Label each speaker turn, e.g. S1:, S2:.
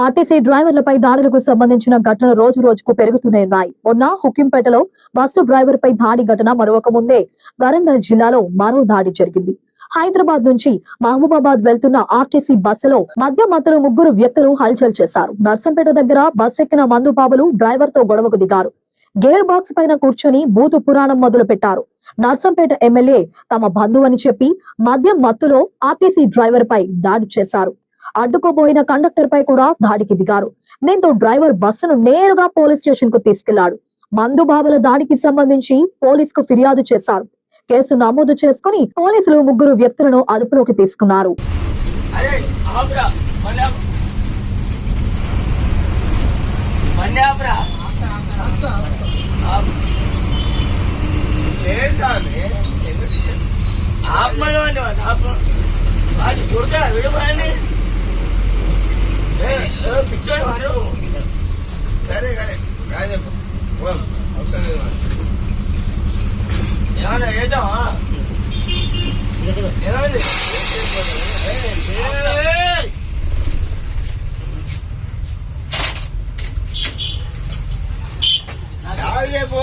S1: RTC డ్రైవర్లపై దాడులకు సంబంధించిన ఘటనలు రోజు రోజుకు పెరుగుతూనే ఉన్నాయి. మొన్న హుకింపేటలో బస్సు డ్రైవర్ పై దాడి ఘటన మరొక ముందే వరంగల్ జిల్లాలో మరో దాడి జరిగింది. హైదరాబాద్ నుంచి మహబూబాబాద్ వెళ్తున్న ఆర్టీసీ బస్సులో మధ్యలో ముగ్గురు వ్యక్తులు హల్చల్ చేశారు. నర్సంపేట దగ్గర బస్ ఎక్కిన మందు బాబులు డ్రైవర్ తో గొడవకు దిగారు. గేర్ బాక్స్ పైన కూర్చొని బూతు పురాణం మొదలు పెట్టారు. నర్సంపేట ఎమ్మెల్యే తమ బంధువని చెప్పి మత్తులో ఆర్టీసీ డ్రైవర్ పై దాడి చేశారు. అడ్డుకోబోయిన కండక్టర్ పై కూడా దాడికి దిగారు. దీంతో డ్రైవర్ బస్సును నేరుగా పోలీస్ స్టేషన్ కు తీసుకెళ్లాడు. మందు బాబుల దాడికి సంబంధించి పోలీసుకు ఫిర్యాదు చేశారు. కేసు నమోదు చేసుకుని పోలీసులు ముగ్గురు వ్యక్తులను అదుపులోకి తీసుకున్నారు.
S2: సరే ఏమన్నా ఏద్దామా ఏమైంది చెప్పు